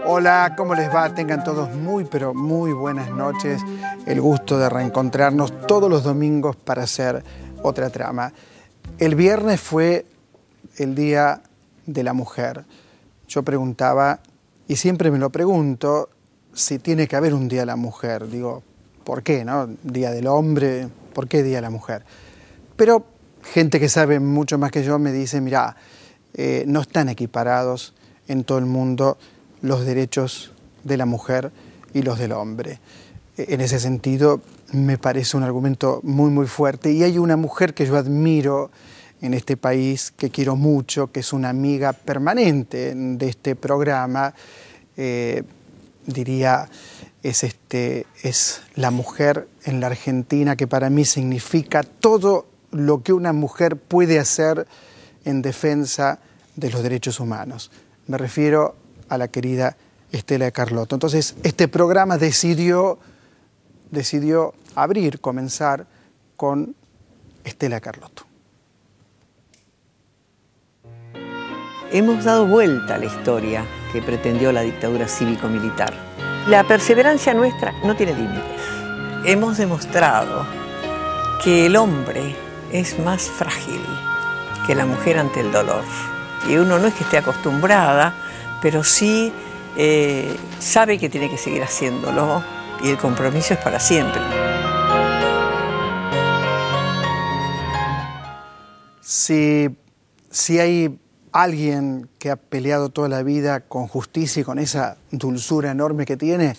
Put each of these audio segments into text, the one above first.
Hola, ¿cómo les va? Tengan todos muy, pero muy buenas noches. El gusto de reencontrarnos todos los domingos para hacer otra trama. El viernes fue el Día de la Mujer. Yo preguntaba, y siempre me lo pregunto, si tiene que haber un Día de la Mujer. Digo, ¿por qué, no? Día del Hombre, ¿por qué Día de la Mujer? Pero gente que sabe mucho más que yo me dice, mirá, no están equiparados en todo el mundo los derechos de la mujer y los del hombre. En ese sentido, me parece un argumento muy, muy fuerte. Y hay una mujer que yo admiro en este país, que quiero mucho, que es una amiga permanente de este programa. Diría, es la mujer en la Argentina, que para mí significa todo lo que una mujer puede hacer en defensa de los derechos humanos. Me refiero a la querida Estela de Carlotto. Entonces, este programa decidió comenzar con Estela de Carlotto. Hemos dado vuelta a la historia que pretendió la dictadura cívico-militar. La perseverancia nuestra no tiene límites. Hemos demostrado que el hombre es más frágil que la mujer ante el dolor. Y uno no es que esté acostumbrada, pero sí sabe que tiene que seguir haciéndolo y el compromiso es para siempre. Si hay alguien que ha peleado toda la vida con justicia y con esa dulzura enorme que tiene,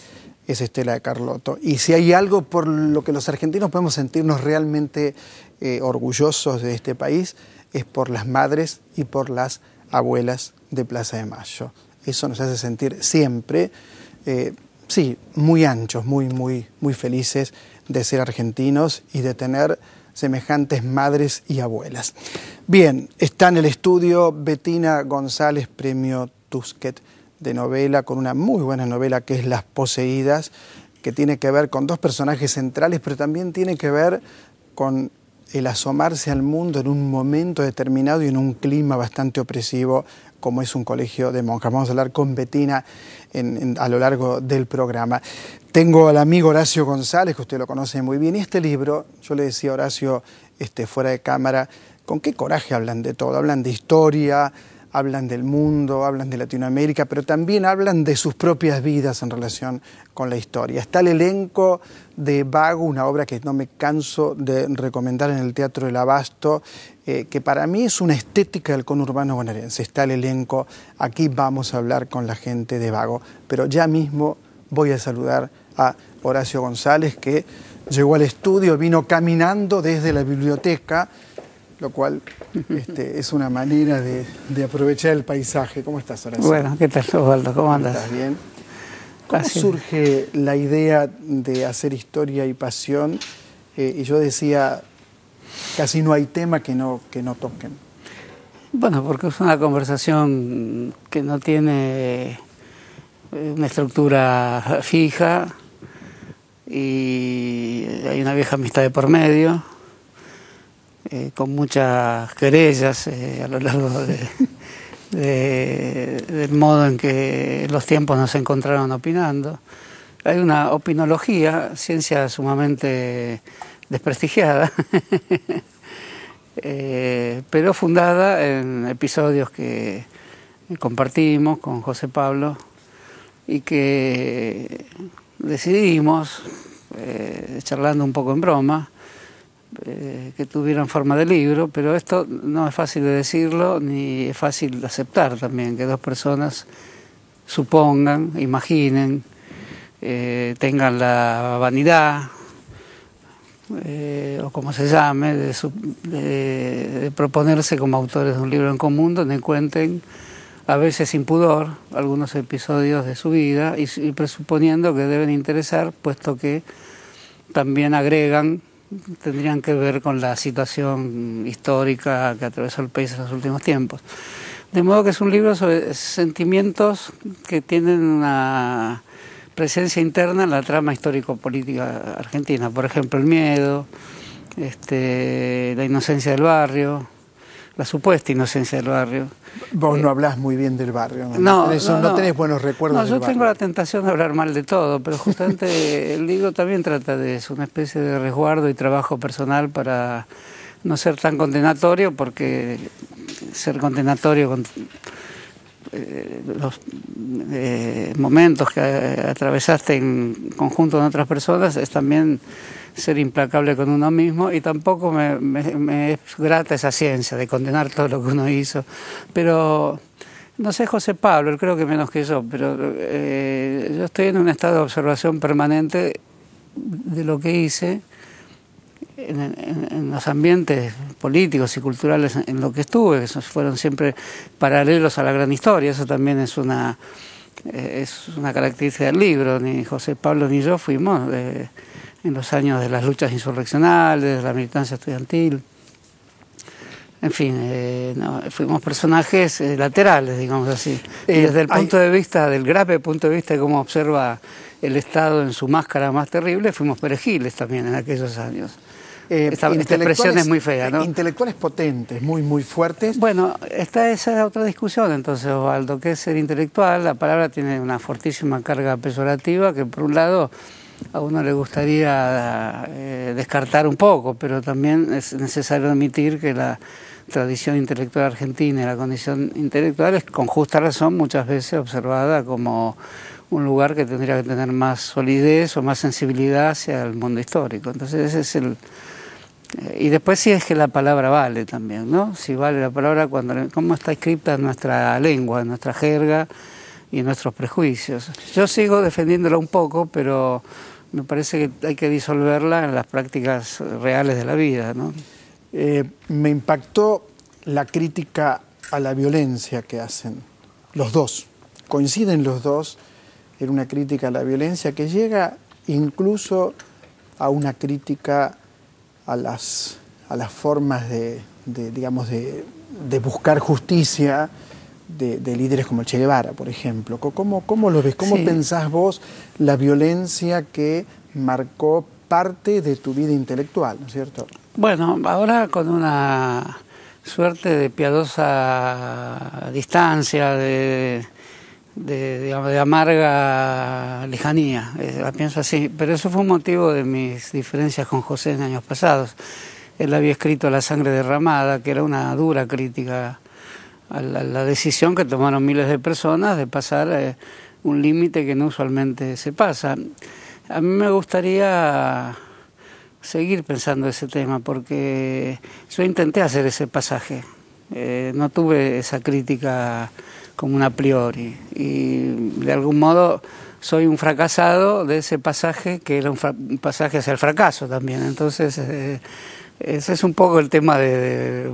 es Estela de Carlotto. Y si hay algo por lo que los argentinos podemos sentirnos realmente orgullosos de este país, es por las madres y por las abuelas de Plaza de Mayo. Eso nos hace sentir siempre, sí, muy anchos, muy felices de ser argentinos y de tener semejantes madres y abuelas. Bien, está en el estudio Bettina González, premio Tusquet de novela, con una muy buena novela que es Las Poseídas, que tiene que ver con dos personajes centrales, pero también tiene que ver con el asomarse al mundo en un momento determinado y en un clima bastante opresivo, como es un colegio de monjas. Vamos a hablar con Bettina a lo largo del programa. Tengo al amigo Horacio González, que usted lo conoce muy bien, y este libro, yo le decía a Horacio fuera de cámara, con qué coraje hablan de todo. Hablan de historia, hablan del mundo, hablan de Latinoamérica, pero también hablan de sus propias vidas en relación con la historia. Está el elenco de Vago, una obra que no me canso de recomendar en el Teatro del Abasto, que para mí es una estética del conurbano bonaerense. Está el elenco, aquí vamos a hablar con la gente de Vago, pero ya mismo voy a saludar a Horacio González, que llegó al estudio, vino caminando desde la biblioteca, lo cual es una manera de aprovechar el paisaje. ¿Cómo estás, Horacio? Bueno, ¿qué tal, Osvaldo? ¿Cómo andas? ¿Estás bien? ¿Cómo surge la idea de hacer historia y pasión? Y yo decía, casi no hay tema que no toquen. Bueno, porque es una conversación que no tiene una estructura fija y hay una vieja amistad de por medio, con muchas querellas a lo largo del modo en que los tiempos nos encontraron opinando. Hay una opinología, ciencia sumamente desprestigiada, pero fundada en episodios que compartimos con José Pablo y que decidimos, charlando un poco en broma, que tuvieran forma de libro, pero esto no es fácil de decirlo ni es fácil de aceptar también, que dos personas supongan, imaginen, tengan la vanidad, o como se llame, de proponerse como autores de un libro en común donde cuenten, a veces sin pudor, algunos episodios de su vida y presuponiendo que deben interesar, puesto que también tendrían que ver con la situación histórica que atravesó el país en los últimos tiempos. De modo que es un libro sobre sentimientos que tienen una presencia interna en la trama histórico-política argentina. Por ejemplo, el miedo, la inocencia del barrio, la supuesta inocencia del barrio. Vos no hablás muy bien del barrio, no tenés buenos recuerdos del yo barrio. tengo la tentación de hablar mal de todo, pero justamente el libro también trata de eso, una especie de resguardo y trabajo personal para no ser tan condenatorio, porque ser condenatorio con los momentos que atravesaste en conjunto con otras personas es también ser implacable con uno mismo, y tampoco me es grata esa ciencia de condenar todo lo que uno hizo. Pero no sé, José Pablo, él creo que menos que yo, pero yo estoy en un estado de observación permanente de lo que hice en los ambientes políticos y culturales en lo que estuve, que esos fueron siempre paralelos a la gran historia. Eso también es una característica del libro. Ni José Pablo ni yo fuimos en los años de las luchas insurreccionales, de la militancia estudiantil. En fin, fuimos personajes laterales, digamos así. Y desde el punto de vista, del grave punto de vista de cómo observa el Estado en su máscara más terrible, fuimos perejiles también en aquellos años. Esta expresión es muy fea, ¿no? Intelectuales potentes, muy fuertes. Bueno, esa es otra discusión entonces, Osvaldo. ¿Qué es ser intelectual? La palabra tiene una fortísima carga peyorativa que, por un lado, a uno le gustaría descartar un poco, pero también es necesario admitir que la tradición intelectual argentina y la condición intelectual es, con justa razón, muchas veces observada como un lugar que tendría que tener más solidez o más sensibilidad hacia el mundo histórico. Entonces ese es el... Y después sí es que la palabra vale también, ¿no? Si vale la palabra cómo está escrita en nuestra lengua, en nuestra jerga y en nuestros prejuicios. Yo sigo defendiéndola un poco, pero me parece que hay que disolverla en las prácticas reales de la vida, ¿no? Me impactó la crítica a la violencia que hacen los dos. Coinciden los dos en una crítica a la violencia que llega incluso a una crítica a las formas de buscar justicia de líderes como el Che Guevara, por ejemplo. ¿Cómo lo ves? ¿Cómo pensás vos la violencia que marcó parte de tu vida intelectual, ¿no es cierto? Bueno, ahora con una suerte de piadosa distancia, de amarga lejanía, la pienso así, pero eso fue un motivo de mis diferencias con José en años pasados. Él había escrito La sangre derramada, que era una dura crítica a la decisión que tomaron miles de personas de pasar un límite que no usualmente se pasa. A mí me gustaría seguir pensando ese tema, porque yo intenté hacer ese pasaje, no tuve esa crítica como un a priori, y de algún modo soy un fracasado de ese pasaje, que era un pasaje hacia el fracaso también. Entonces ese es un poco el tema de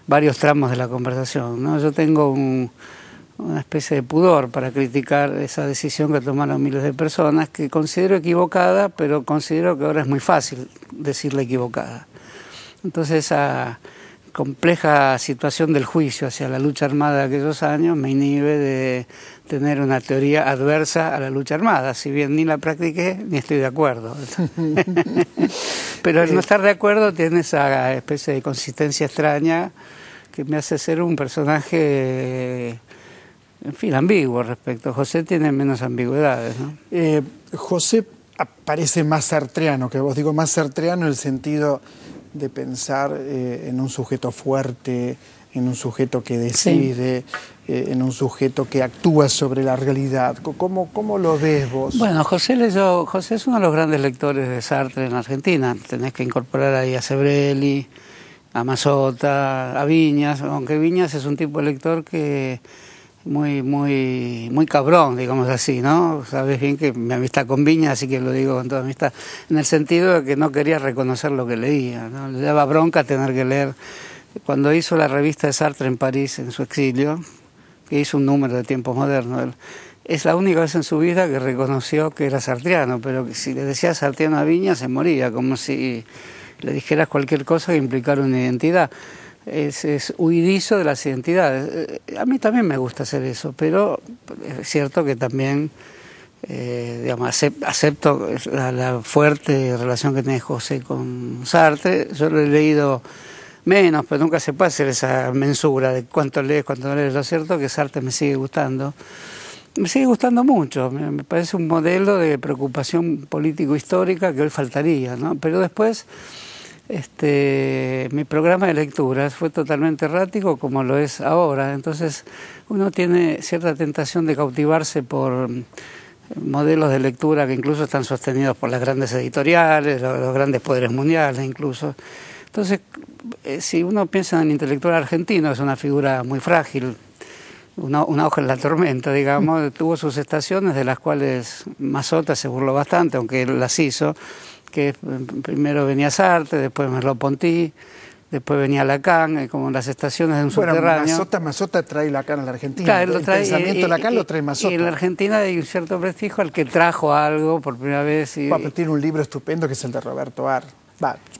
varios tramos de la conversación, ¿no? Yo tengo una especie de pudor para criticar esa decisión que tomaron miles de personas, que considero equivocada, pero considero que ahora es muy fácil decirla equivocada. Entonces esa compleja situación del juicio hacia la lucha armada de aquellos años me inhibe de tener una teoría adversa a la lucha armada, si bien ni la practiqué ni estoy de acuerdo. Pero el no estar de acuerdo tiene esa especie de consistencia extraña que me hace ser un personaje, en fin, ambiguo respecto. José tiene menos ambigüedades, ¿no? José parece más sartreano que vos, digo más sartreano en el sentido de pensar en un sujeto fuerte, en un sujeto que decide, sí, en un sujeto que actúa sobre la realidad. ¿Cómo lo ves vos? Bueno, José es uno de los grandes lectores de Sartre en Argentina. Tenés que incorporar ahí a Sebrelli, a Mazota, a Viñas, aunque Viñas es un tipo de lector que muy cabrón, digamos así, ¿no? Sabes bien que mi amistad con Viñas, así que lo digo con toda amistad, en el sentido de que no quería reconocer lo que leía, ¿no? Le daba bronca tener que leer. Cuando hizo la revista de Sartre en París, en su exilio, que hizo un número de Tiempos Modernos, es la única vez en su vida que reconoció que era sartreano, pero que si le decía sartreano a Viñas se moría, como si le dijeras cualquier cosa que implicara una identidad. Es huidizo de las identidades. A mí también me gusta hacer eso, pero es cierto que también digamos, acepto la fuerte relación que tiene José con Sartre. Yo lo he leído menos, pero nunca se puede hacer esa mensura de cuánto lees, cuánto no lees. Lo cierto es que Sartre me sigue gustando. Me sigue gustando mucho, me parece un modelo de preocupación político-histórica que hoy faltaría, ¿no? Pero después, mi programa de lecturas fue totalmente errático como lo es ahora. Entonces uno tiene cierta tentación de cautivarse por modelos de lectura que incluso están sostenidos por las grandes editoriales, los grandes poderes mundiales incluso. Entonces, si uno piensa en el intelectual argentino, es una figura muy frágil, una hoja en la tormenta, digamos. Tuvo sus estaciones de las cuales Mazzotta se burló bastante, aunque él las hizo, que primero venía Sartre, después Merleau-Ponty, después venía Lacan, como las estaciones de un subterráneo. Mazzotta trae Lacan a la Argentina. Claro, el pensamiento Lacan lo trae Mazzotta. Y en la Argentina hay un cierto prestigio al que trajo algo por primera vez. Pero tiene un libro estupendo que es el de Roberto Ar.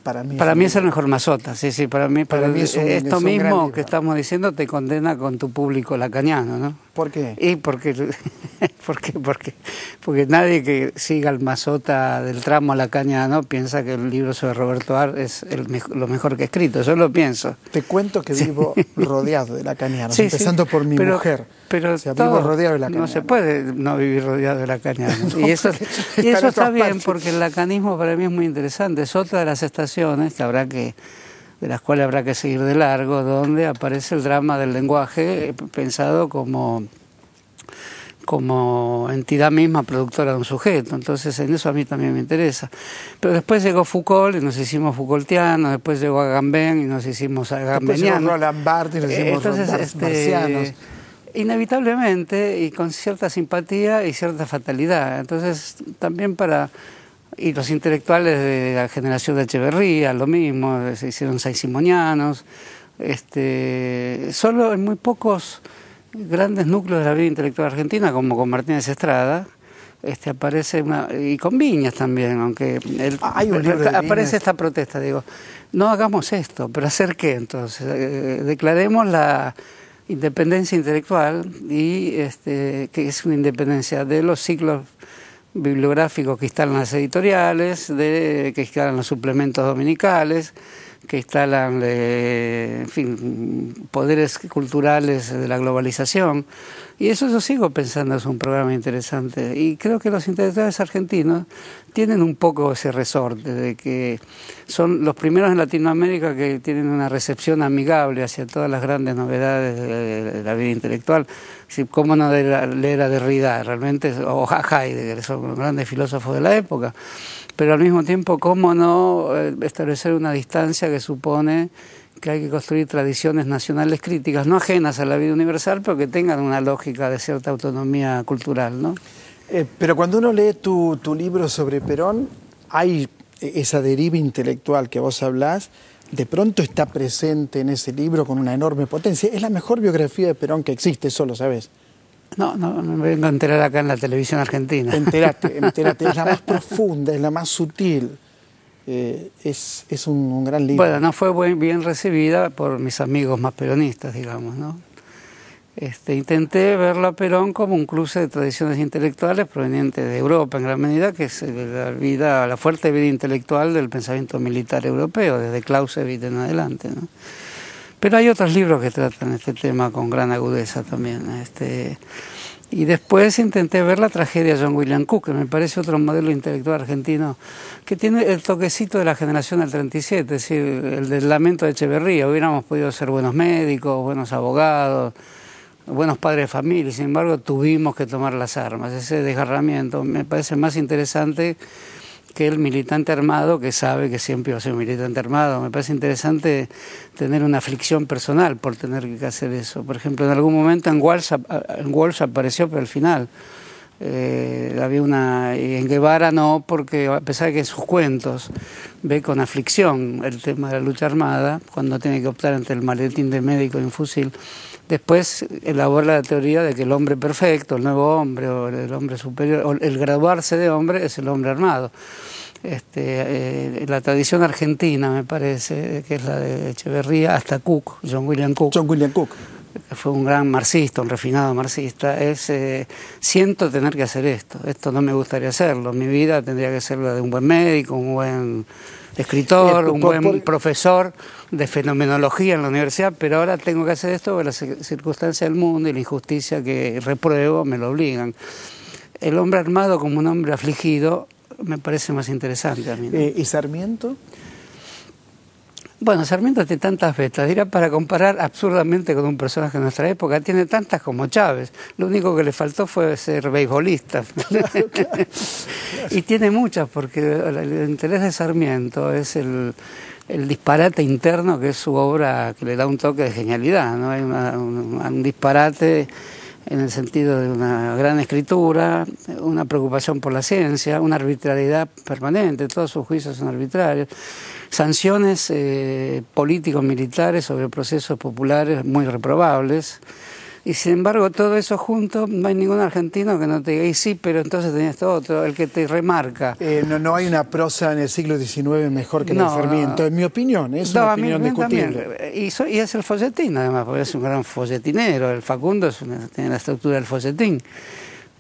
Para mí es el mejor Mazzotta, sí, para mí es esto mismo que estamos diciendo te condena con tu público lacaniano, ¿no? ¿Por qué? Y porque nadie que siga el Mazzotta del tramo lacaniano piensa que el libro sobre Roberto Ar es lo mejor que he escrito. Yo lo pienso. Te cuento que vivo rodeado de lacanianos, empezando por mi mujer. Pero vivo rodeado de lacanianos. No se puede no vivir rodeado de lacanianos. Y eso está bien, porque el lacanismo para mí es muy interesante. Es otra de las estaciones de las cuales habrá que seguir de largo, donde aparece el drama del lenguaje pensado como entidad misma productora de un sujeto. Entonces en eso a mí también me interesa. Pero después llegó Foucault y nos hicimos Foucaultianos, después llegó Agamben y nos hicimos agambenianos. Después llegó Roland Barthes y nos hicimos marcianos. Inevitablemente, y con cierta simpatía y cierta fatalidad. Entonces también y los intelectuales de la generación de Echeverría, lo mismo, se hicieron saint-simonianos. Solo en muy pocos grandes núcleos de la vida intelectual argentina, como con Martínez Estrada, aparece y con Viñas también, aunque aparece esta protesta, digo, no hagamos esto, pero ¿hacer qué entonces? Declaremos la independencia intelectual y que es una independencia de los ciclos bibliográficos que instalan las editoriales, que instalan los suplementos dominicales, que instalan, en fin, poderes culturales de la globalización. Y eso yo sigo pensando es un programa interesante. Y creo que los intelectuales argentinos tienen un poco ese resorte de que son los primeros en Latinoamérica que tienen una recepción amigable hacia todas las grandes novedades de la vida intelectual. ¿Cómo no leer a Derrida realmente, o a Heidegger, son los grandes filósofos de la época? Pero al mismo tiempo, ¿cómo no establecer una distancia que supone que hay que construir tradiciones nacionales críticas, no ajenas a la vida universal, pero que tengan una lógica de cierta autonomía cultural, ¿no? Pero cuando uno lee tu libro sobre Perón, hay esa deriva intelectual que vos hablás, de pronto está presente en ese libro con una enorme potencia. Es la mejor biografía de Perón que existe, eso lo sabés. No me vengo a enterar acá en la televisión argentina. Entérate, es la más profunda, es la más sutil. Es un gran libro. Bueno, no fue bien recibida por mis amigos más peronistas, digamos, ¿no? Intenté verlo a Perón como un cruce de tradiciones intelectuales provenientes de Europa, en gran medida, que es la fuerte vida intelectual del pensamiento militar europeo, desde Clausewitz en adelante, ¿no? Pero hay otros libros que tratan este tema con gran agudeza también. Y después intenté ver la tragedia de John William Cook, que me parece otro modelo intelectual argentino, que tiene el toquecito de la generación del 37, es decir, el del lamento de Echeverría. Hubiéramos podido ser buenos médicos, buenos abogados, buenos padres de familia, y sin embargo tuvimos que tomar las armas. Ese desgarramiento me parece más interesante que el militante armado que sabe que siempre va a ser un militante armado. Me parece interesante tener una aflicción personal por tener que hacer eso. Por ejemplo, en algún momento en Walsh apareció, pero al final había y en Guevara no, porque a pesar de que en sus cuentos ve con aflicción el tema de la lucha armada, cuando tiene que optar entre el maletín de médico y un fusil, después elabora la teoría de que el hombre perfecto, el nuevo hombre o el hombre superior, o el graduarse de hombre es el hombre armado. La tradición argentina, me parece, que es la de Echeverría hasta Cook, John William Cook. que fue un gran marxista, un refinado marxista, es siento tener que hacer esto no me gustaría hacerlo, mi vida tendría que ser la de un buen médico, un buen escritor, un buen profesor de fenomenología en la universidad, pero ahora tengo que hacer esto porque las circunstancias del mundo y la injusticia que repruebo me lo obligan. El hombre armado como un hombre afligido me parece más interesante a mí, ¿no? ¿Y Sarmiento? Bueno, Sarmiento tiene tantas vetas, dirá para comparar absurdamente con un personaje de nuestra época, tiene tantas como Chávez. Lo único que le faltó fue ser beisbolista. Claro. Y tiene muchas, porque el interés de Sarmiento es el disparate interno, que es su obra que le da un toque de genialidad, ¿no? Hay un disparate en el sentido de una gran escritura, una preocupación por la ciencia, una arbitrariedad permanente, todos sus juicios son arbitrarios, sanciones políticos militares sobre procesos populares muy reprobables, y sin embargo todo eso junto, no hay ningún argentino que no te diga, y sí, pero entonces tenía esto otro, el que te remarca. No hay una prosa en el siglo XIX mejor que la de Sarmiento, en mi opinión, es una opinión discutible. Y es el folletín, además, porque es un gran folletinero, el Facundo tiene la estructura del folletín,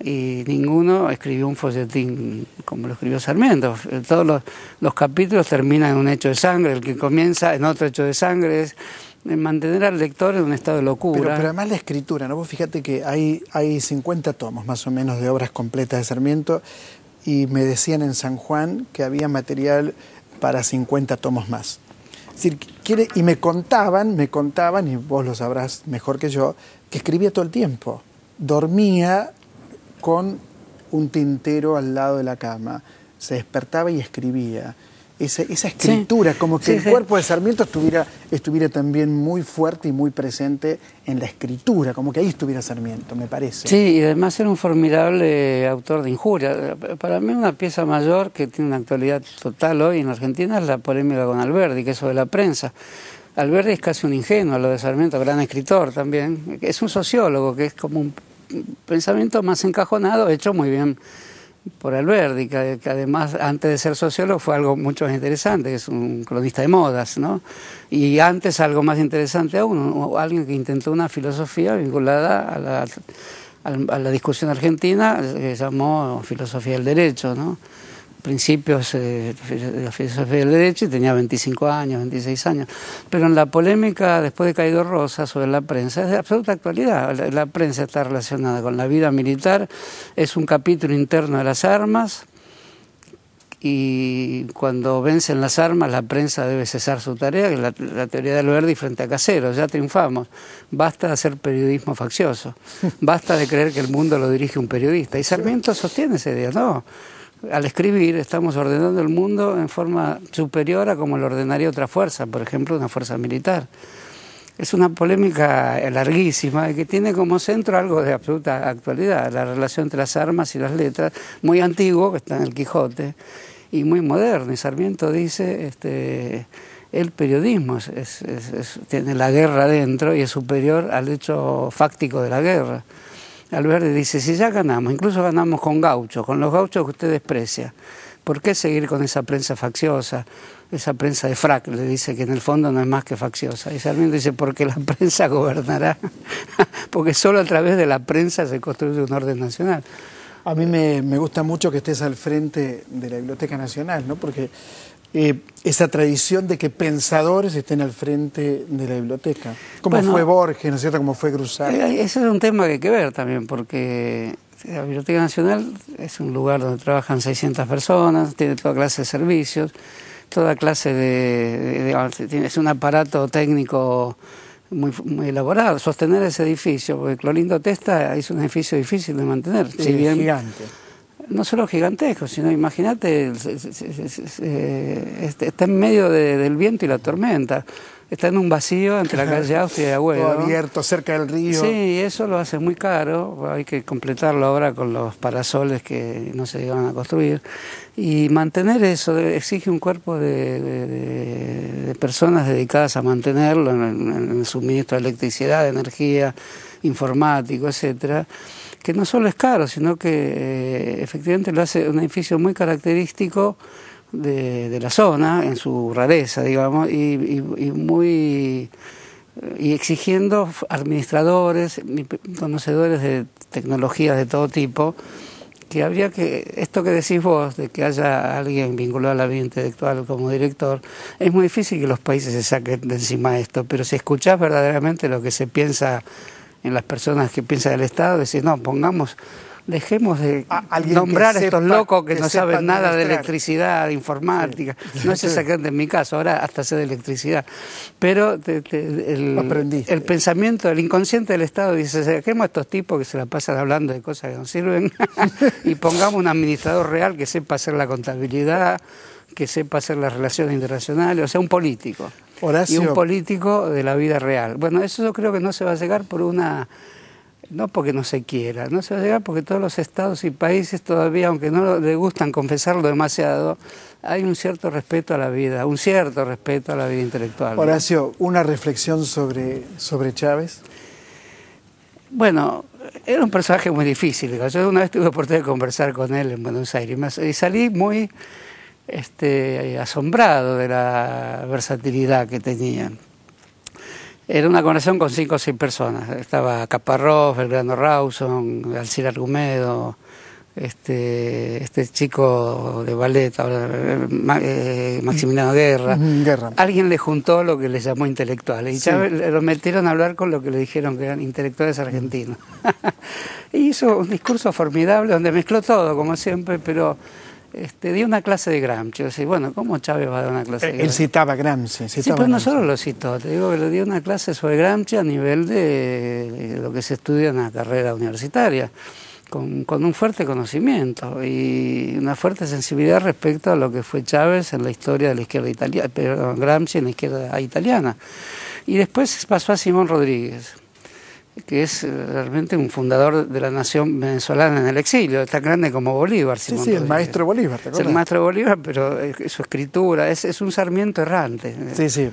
y ninguno escribió un folletín como lo escribió Sarmiento. Todos los capítulos terminan en un hecho de sangre, el que comienza en otro hecho de sangre, es mantener al lector en un estado de locura. Pero además la escritura, ¿no? Vos fíjate que hay 50 tomos más o menos de obras completas de Sarmiento, y me decían en San Juan que había material para 50 tomos más. Es decir, y me contaban, y vos lo sabrás mejor que yo, que escribía todo el tiempo. Dormía con un tintero al lado de la cama, se despertaba y escribía. Esa escritura, sí, como que el cuerpo de Sarmiento estuviera también muy fuerte y muy presente en la escritura, como que ahí estuviera Sarmiento, me parece. Sí, y además era un formidable autor de injuria. Para mí una pieza mayor que tiene una actualidad total hoy en Argentina es la polémica con Alberdi, que es sobre la prensa. Alberdi es casi un ingenuo, lo de Sarmiento, gran escritor también. Es un sociólogo, que es como un pensamiento más encajonado, hecho muy bien por Alberdi, que además antes de ser sociólogo fue algo mucho más interesante, que es un cronista de modas, ¿no? Y antes algo más interesante aún, alguien que intentó una filosofía vinculada a la discusión argentina, que se llamó filosofía del derecho, ¿no? Principios de la filosofía del derecho, y tenía 25 años, 26 años. Pero en la polémica, después de Caído Rosa, sobre la prensa, es de absoluta actualidad. La prensa está relacionada con la vida militar, es un capítulo interno de las armas, y cuando vencen las armas, la prensa debe cesar su tarea, que es la teoría de Alberdi frente a Caseros. Ya triunfamos. Basta de hacer periodismo faccioso. Basta de creer que el mundo lo dirige un periodista. Y Sarmiento sostiene esa idea, ¿no? Al escribir estamos ordenando el mundo en forma superior a como lo ordenaría otra fuerza, por ejemplo una fuerza militar. Es una polémica larguísima y que tiene como centro algo de absoluta actualidad, la relación entre las armas y las letras, muy antiguo, que está en el Quijote, y muy moderno. Y Sarmiento dice, el periodismo tiene la guerra dentro y es superior al hecho fáctico de la guerra. Alberdi dice, si ya ganamos, incluso ganamos con gauchos, con los gauchos que usted desprecia, ¿por qué seguir con esa prensa facciosa, esa prensa de frac? Le dice que en el fondo no es más que facciosa. Y Sarmiento dice, porque la prensa gobernará, porque solo a través de la prensa se construye un orden nacional. A mí me gusta mucho que estés al frente de la Biblioteca Nacional, ¿no? Porque esa tradición de que pensadores estén al frente de la biblioteca, como fue Borges, ¿no es cierto?, como fue Grusat. Ese es un tema que hay que ver también, porque la Biblioteca Nacional es un lugar donde trabajan 600 personas, tiene toda clase de servicios, toda clase es un aparato técnico muy elaborado. Sostener ese edificio, porque Clorindo Testa es un edificio difícil de mantener. Sí, si bien, gigante. No solo gigantesco, sino imagínate, está en medio del viento y la tormenta. Está en un vacío entre la calle Austria y Agüero. Todo abierto, cerca del río. Sí, eso lo hace muy caro. Hay que completarlo ahora con los parasoles que no se llegan a construir. Y mantener eso exige un cuerpo de personas dedicadas a mantenerlo en el suministro de electricidad, de energía, informático, etcétera, que no solo es caro, sino que efectivamente lo hace un edificio muy característico de la zona, en su rareza, digamos, y muy y exigiendo administradores, conocedores de tecnologías de todo tipo, que habría que, esto que decís vos, de que haya alguien vinculado a la vida intelectual como director, es muy difícil que los países se saquen de encima esto, pero si escuchás verdaderamente lo que se piensa en las personas que piensan del Estado, decís, no, dejemos de nombrar a estos locos que no saben nada de electricidad, de informática. Sí. No es exactamente en mi caso, ahora hasta sé de electricidad. Pero el pensamiento, el inconsciente del Estado dice, saquemos a estos tipos que se la pasan hablando de cosas que no sirven y pongamos un administrador real que sepa hacer la contabilidad, que sepa hacer las relaciones internacionales, o sea, un político. Horacio. Y un político de la vida real. Bueno, eso yo creo que no se va a llegar por una... No porque no se quiera, no se va a llegar porque todos los estados y países todavía, aunque no les gustan confesarlo demasiado, hay un cierto respeto a la vida, un cierto respeto a la vida intelectual. Horacio, ¿una reflexión sobre Chávez? Bueno, era un personaje muy difícil. Yo una vez tuve la oportunidad de conversar con él en Buenos Aires y salí muy asombrado de la versatilidad que tenía. Era una conversación con 5 o 6 personas. Estaba Caparrós, Belgrano Rawson, Alcira Argumedo, este chico de ballet, ahora, Maximiliano Guerra. Alguien le juntó lo que le llamó intelectuales. Y sí. Chávez lo metieron a hablar con lo que le dijeron que eran intelectuales argentinos. Y hizo un discurso formidable donde mezcló todo, como siempre, pero... dio una clase de Gramsci. O sea, bueno, ¿cómo Chávez va a dar una clase de Gramsci? Él citaba Gramsci. Sí, pero no solo lo citó, te digo que le dio una clase sobre Gramsci a nivel de lo que se estudia en la carrera universitaria, con un fuerte conocimiento y una fuerte sensibilidad respecto a lo que fue Chávez en la historia de la izquierda italiana, pero Gramsci en la izquierda italiana. Y después pasó a Simón Rodríguez, que es realmente un fundador de la nación venezolana en el exilio, tan grande como Bolívar. Sí, sí, el maestro Bolívar, ¿te acuerdas? Es el maestro Bolívar, pero su escritura es un Sarmiento errante. Sí, sí.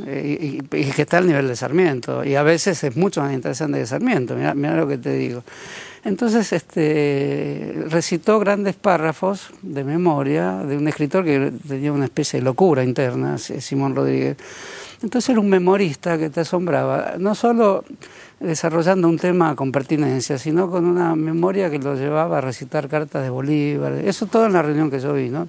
Y que está al nivel de Sarmiento, y a veces es mucho más interesante que Sarmiento, mirá lo que te digo. Entonces recitó grandes párrafos de memoria de un escritor que tenía una especie de locura interna, Simón Rodríguez. Entonces era un memorista que te asombraba, no solo desarrollando un tema con pertinencia, sino con una memoria que lo llevaba a recitar cartas de Bolívar, eso todo en la reunión que yo vi, ¿no?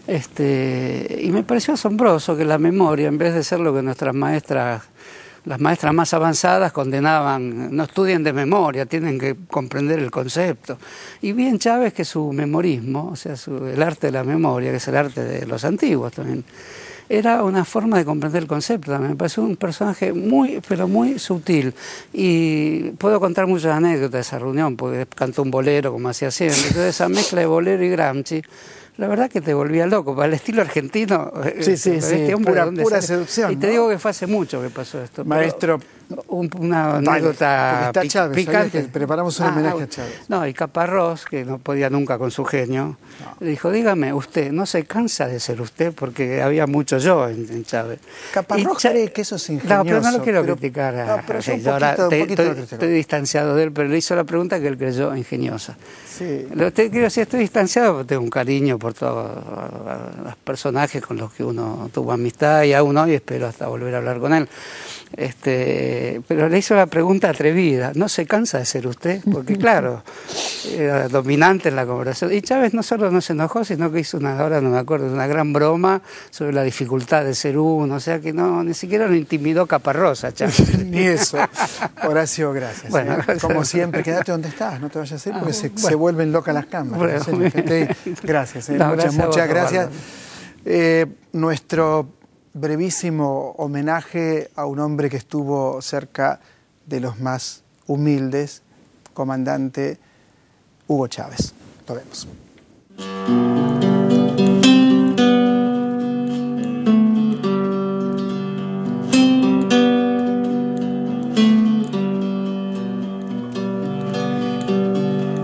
Y me pareció asombroso que la memoria, en vez de ser lo que nuestras maestras, las maestras más avanzadas condenaban, no estudien de memoria, tienen que comprender el concepto. Y bien Chávez que su memorismo, o sea, el arte de la memoria, que es el arte de los antiguos también, era una forma de comprender el concepto también. Me pareció un personaje muy, pero muy sutil. Y puedo contar muchas anécdotas de esa reunión, porque cantó un bolero como hacía siempre. Entonces esa mezcla de bolero y Gramsci, la verdad que te volvía loco. Para el estilo argentino, sí, sí, este hombre, pura seducción. Y te digo que fue hace mucho que pasó esto. Maestro, una anécdota picante. Preparamos un homenaje a Chávez. No, y Caparrós, que no podía nunca con su genio, le dijo, dígame, usted no se cansa de ser usted, porque había mucho yo en Chávez. Caparrós cree que eso es ingenioso. No, pero no lo quiero criticar. Estoy distanciado de él, pero le hizo la pregunta que él creyó ingeniosa. Sí. Quiero decir, estoy distanciado porque tengo un cariño por todos los personajes con los que uno tuvo amistad y aún hoy espero hasta volver a hablar con él. Pero le hizo la pregunta atrevida, ¿no se cansa de ser usted? Porque claro, era dominante en la conversación. Y Chávez no solo no se enojó, sino que hizo ahora no me acuerdo, una gran broma sobre la dificultad de ser uno, o sea que no, ni siquiera lo intimidó Caparrós a Chávez. Ni eso. Horacio, gracias. Bueno, como siempre, quédate donde estás, no te vayas a ir porque se vuelven locas las cámaras. Bueno, gracias, no, muchas gracias. Nuestro brevísimo homenaje a un hombre que estuvo cerca de los más humildes, comandante Hugo Chávez. Lo vemos.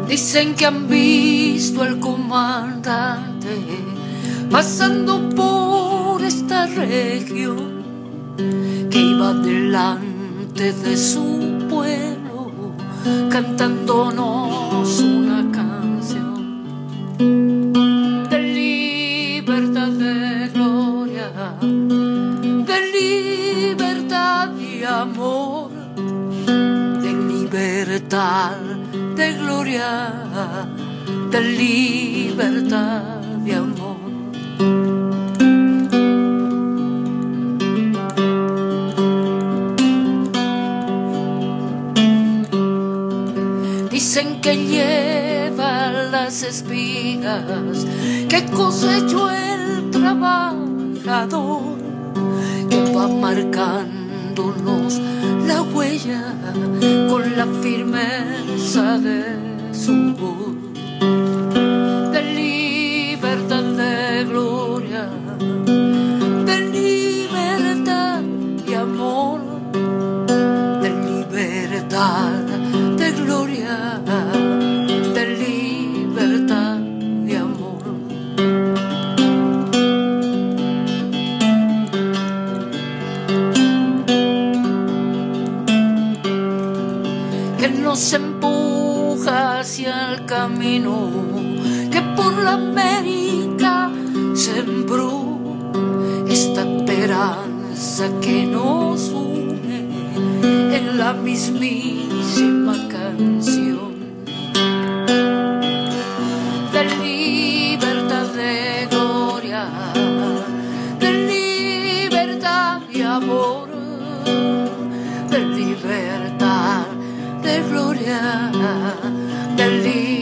Dicen que han visto al comandante pasando por esta región, que iba delante de su pueblo cantándonos una canción de libertad, de gloria, de libertad. de libertad, de amor. Dicen que lleva las espigas que cosechó el trabajador, que va marcándonos la huella con la firmeza de su voz. De libertad, de gloria, de libertad y amor, de libertad, de gloria, de libertad y amor. Que nos empuja hacia el camino que por la América sembró, esta esperanza que nos une en la mismísima canción. De libertad, de gloria, de libertad y amor, de libertad, de gloria, de libertad.